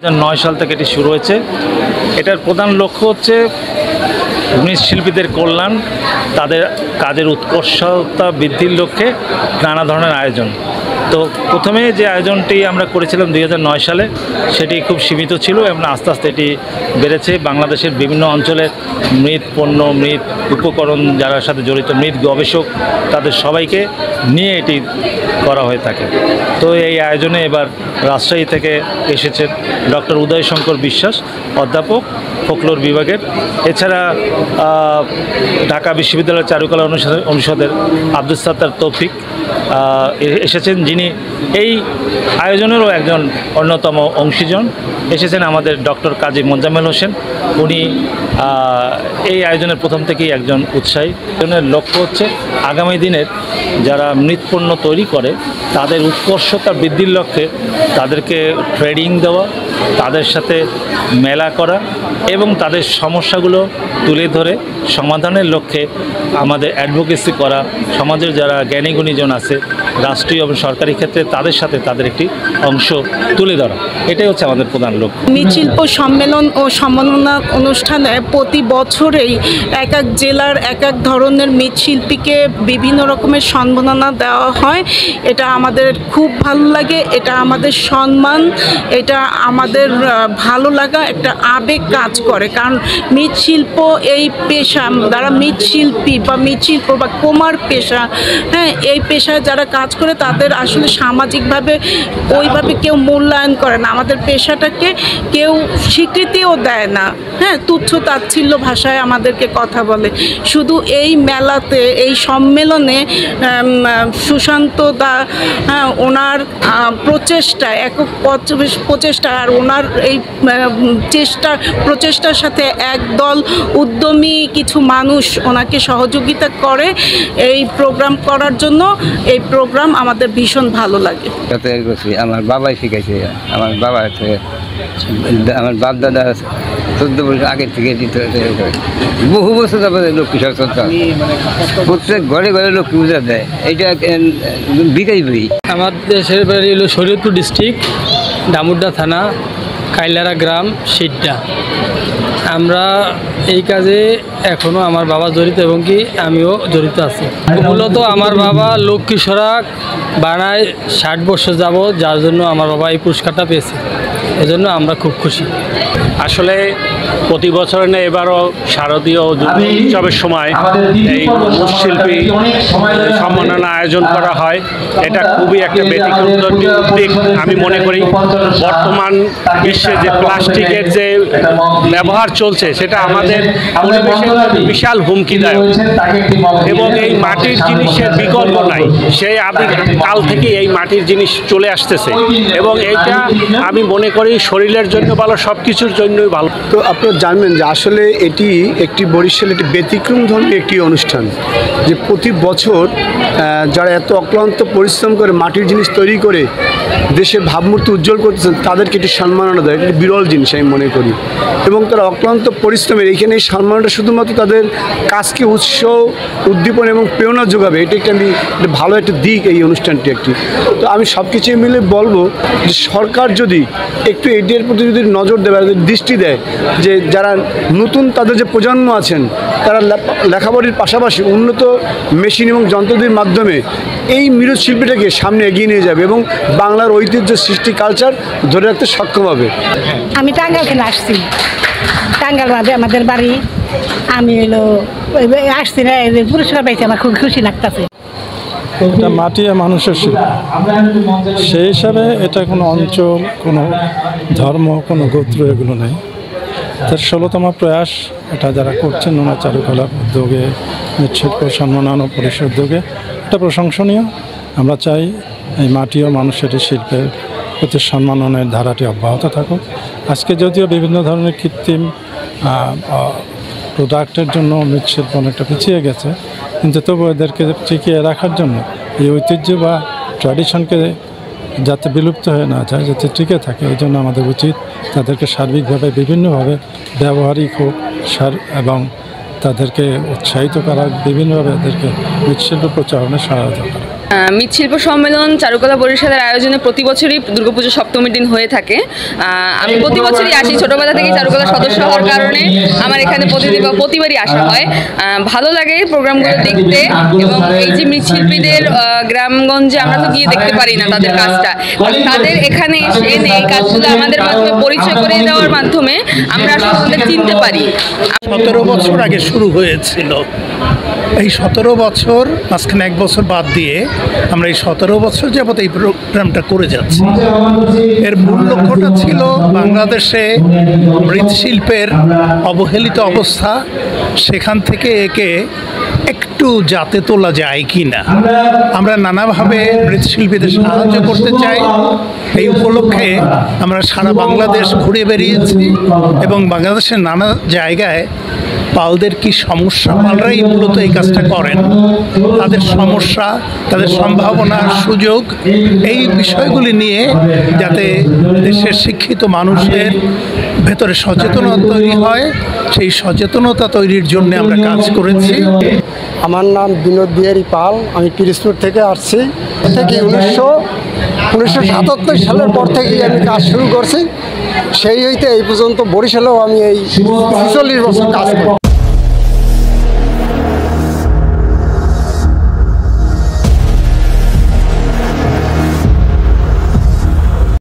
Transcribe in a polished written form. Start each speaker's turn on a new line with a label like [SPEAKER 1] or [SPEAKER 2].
[SPEAKER 1] 2009 সাল থেকে এটি শুরু হয়েছে। এটার প্রধান লক্ষ্য হচ্ছে মৃৎশিল্পীদের কল্যাণ, তাদের কাজের উৎকর্ষতা বৃদ্ধির লক্ষ্যে নানা ধরনের আয়োজন। তো প্রথমে যে আয়োজনটি আমরা করেছিলাম 2009 সালে, সেটি খুব সীমিত ছিল এবং আস্তে আস্তে এটি বেড়েছে। বাংলাদেশের বিভিন্ন অঞ্চলের মৃৎ পণ্য, মৃৎ উপকরণ যারা সাথে জড়িত, মৃৎ গবেষক, তাদের সবাইকে নিয়ে এটি করা হয়ে থাকে। তো এই আয়োজনে এবার রাজশাহী থেকে এসেছেন ডক্টর উদয় শঙ্কর বিশ্বাস, অধ্যাপক ফোকলোর বিভাগের। এছাড়া ঢাকা বিশ্ববিদ্যালয়ের চারুকলা অনুষদের আব্দুল সাত্তার তৌফিক এসেছেন, যিনি এই আয়োজনেরও একজন অন্যতম অংশীজন। এসেছেন আমাদের ডক্টর কাজী মোজাম্মেল হোসেন, উনি এই আয়োজনের প্রথম থেকেই একজন উৎসাহী। আয়োজনের লক্ষ্য হচ্ছে আগামী দিনের যারা মৃৎপণ্য তৈরি করে তাদের উৎকর্ষতা বৃদ্ধির লক্ষ্যে তাদেরকে ট্রেনিং দেওয়া, তাদের সাথে মেলা করা এবং তাদের সমস্যাগুলো তুলে ধরে সমাধানের লক্ষ্যে আমাদের অ্যাডভোকেসি করা, সমাজের যারা জ্ঞানী গুণীজন আছে রাষ্ট্রীয় এবং সরকারি ক্ষেত্রে তাদের সাথে তাদের একটি অংশ তুলে ধরা, এটাই হচ্ছে আমাদের প্রধান লক্ষ্য।
[SPEAKER 2] মৃৎশিল্প সম্মেলন ও সম্মাননা অনুষ্ঠানে প্রতি বছরেই এক এক জেলার এক এক ধরনের মৃৎশিল্পীকে বিভিন্ন রকমের সম্মাননা দেওয়া হয়। এটা আমাদের খুব ভালো লাগে, এটা আমাদের সম্মান, এটা আমাদের ভালো লাগা, একটা আবেগ কাজ করে। কারণ মৃৎশিল্প এই পেশা, যারা মৃৎশিল্পী বা মৃৎশিল্প বা কুমার পেশা, হ্যাঁ, এই পেশায় যারা কাজ করে তাদের আসলে সামাজিকভাবে ওইভাবে কেউ মূল্যায়ন করে না, আমাদের পেশাটাকে কেউ স্বীকৃতিও দেয় না, হ্যাঁ, তুচ্ছ তাচ্ছিল্য ভাষায় আমাদেরকে কথা বলে। শুধু এই মেলাতে, এই সম্মেলনে সুশান্ত দা, হ্যাঁ, ওনার প্রচেষ্টা, একক প্রচেষ্টা, আর ওনার এই প্রচেষ্টার সাথে একদল উদ্যমী কিছু মানুষ ওনাকে সহযোগিতা করে এই প্রোগ্রাম করার জন্য। এই প্রোগ্রাম আমাদের ভীষণ ভালো লাগে।
[SPEAKER 3] আমার বাবাই শিখেছে, আমার বাবা আমার বাপ দাদা 14 বছর আগে থেকে বহু বছর তারপরে লক্ষ্মী সচেতন, প্রত্যেক ঘরে ঘরে লক্ষ্মী পূজা দেয়। এইটা বিকাশ বই।
[SPEAKER 4] আমার দেশের বাড়ি হলো শরীয়তপুর ডিস্ট্রিক্ট, ডামুড্ডা থানা, কাইলারা গ্রাম, সিড্ডা। আমরা এই কাজে এখনও আমার বাবা জড়িত এবং কি আমিও জড়িত আছি। মূলত আমার বাবা লক্ষ্মী সরাক বানায় 60 বছর যাব, যার জন্য আমার বাবা এই পুরস্কারটা পেয়েছে, এজন্য আমরা খুব খুশি।
[SPEAKER 1] আসলে প্রতি বছর না, এবারও শারদীয় উৎসবের সময় এই মৃৎশিল্পী সম্মাননা আয়োজন করা হয়। এটা খুবই একটা ব্যতিক্রম উদ্যোগ আমি মনে করি। বর্তমান বিশ্বে যে প্লাস্টিকের যে ব্যবহার চলছে, সেটা আমাদের পরিবেশের বিশাল হুমকিদায়ক এবং এই মাটির জিনিসের বিকল্প নাই। সেই আদিকাল থেকে এই মাটির জিনিস চলে আসতেছে এবং এইটা আমি মনে করি শরীরের জন্য ভালো, সব কিছুর জন্যই ভালো।
[SPEAKER 5] তো আপনারা জানবেন যে আসলে এটি একটি বরিশাল একটি ব্যতিক্রম ধর্মী একটি অনুষ্ঠান, যে প্রতি বছর যারা এত অক্লান্ত পরিশ্রম করে মাটির জিনিস তৈরি করে দেশের ভাবমূর্তি উজ্জ্বল করতেছেন তাদেরকে একটি সম্মাননা দেয়। এটি বিরল জিনিস আমি মনে করি। এবং তারা অক্লান্ত পরিশ্রমের এইখানে এই সম্মানটা শুধুমাত্র তাদের কাজকে উৎসাহ, উদ্দীপন এবং প্রেরণা যোগাবে। এটা একটি ভালো একটা দিক এই অনুষ্ঠানটি একটি। তো আমি সব কিছুই মিলে বলবো যে সরকার যদি একটু এটির প্রতি যদি নজর দেয়, দৃষ্টি দেয়, যে যারা নতুন তাদের যে প্রজন্ম আছেন তারা লেখাপড়ির পাশাপাশি উন্নত মেশিন এবং যন্ত্রদের মাধ্যমে এই মৃৎশিল্পীটাকে সামনে এগিয়ে নিয়ে যাবে এবং বাংলার ঐতিহ্য, সৃষ্টি, কালচার ধরে রাখতে সক্ষম হবে।
[SPEAKER 6] আমি টাঙ্গাইল থেকে আসছি, টাঙ্গাইল আমাদের বাড়ি। আমি আসছি না, পুরস্কার পাইছি, আমার খুব খুশি লাগতেছে।
[SPEAKER 7] এটা মাটি আর মানুষের শিল্প, সেই হিসাবে এটা কোনো অঞ্চল, কোনো ধর্ম, কোনো গোত্র এগুলো নেই। তার 16তম প্রয়াস এটা যারা করছেন ওনার চারুকলা উদ্যোগে, মৃৎশিল্প সম্মাননা পরিষদ উদ্যোগে, এটা প্রশংসনীয়। আমরা চাই এই মাটি ও মানুষের শিল্পের প্রতি সম্মাননের ধারাটি অব্যাহত থাকুক। আজকে যদিও বিভিন্ন ধরনের কৃত্রিম প্রোডাক্টের জন্য মৃৎশিল্প অনেকটা পিছিয়ে গেছে, কিন্তু তবু এদেরকে টিকিয়ে রাখার জন্য এই ঐতিহ্য বা ট্র্যাডিশনকে যাতে বিলুপ্ত হয়ে না যায়, যাতে টিকে থাকে, এই জন্য আমাদের উচিত তাদেরকে সার্বিকভাবে বিভিন্নভাবে ব্যবহারিক হোক এবং তাদেরকে উৎসাহিত করা, বিভিন্নভাবে এদেরকে মৃৎশিল্প প্রচারণে সহায়তা করা।
[SPEAKER 8] মৃৎশিল্প সম্মেলন চারুকলা বরিশালের আয়োজনে প্রতি বছরই দুর্গাপুজো সপ্তমীর দিন হয়ে থাকে। আমি প্রতি বছরই আসি, ছোটোবেলা থেকেই চারুকলা সদস্য হওয়ার কারণে আমার এখানে প্রতিবারই আসা হয়। ভালো লাগে প্রোগ্রামগুলো দেখতে, এবং এই যে মৃৎশিল্পীদের গ্রামগঞ্জে আমরা তো গিয়ে দেখতে পারি না তাদের কাজটা, তাদের এখানে এনে এই কাজগুলো আমাদের মাধ্যমে পরিচয় করে দেওয়ার মাধ্যমে আমরা আসলে চিনতে পারি।
[SPEAKER 9] 17 বছর আগে শুরু হয়েছিল। এই 17 বছর মাঝখানে 1 বছর বাদ দিয়ে আমরা এই 17 বছর যাবত এই প্রোগ্রামটা করে যাচ্ছি। এর মূল লক্ষ্যটা ছিল বাংলাদেশে মৃৎশিল্পের অবহেলিত অবস্থা, সেখান থেকে একে একটু যাতে তোলা যায় কি না। আমরা নানাভাবে মৃৎশিল্পীদের সাহায্য করতে চাই। এই উপলক্ষে আমরা সারা বাংলাদেশ ঘুরে বেরিয়েছি এবং বাংলাদেশের নানা জায়গায় পালদের কি সমস্যা, পালরাই মূলত এই কাজটা করেন, তাদের সমস্যা, তাদের সম্ভাবনা, সুযোগ, এই বিষয়গুলি নিয়ে যাতে দেশের শিক্ষিত মানুষের ভেতরে সচেতনতা তৈরি হয়, সেই সচেতনতা তৈরির জন্য আমরা কাজ করেছি।
[SPEAKER 10] আমার নাম বিনোদ বিহারী পাল, আমি পিরিজপুর থেকে আসছি। থেকে 1977 সালের পর থেকেই আমি কাজ শুরু করছি। সেই হইতে এই পর্যন্ত বরিশালেও আমি এই 46 বছর কাজ করি।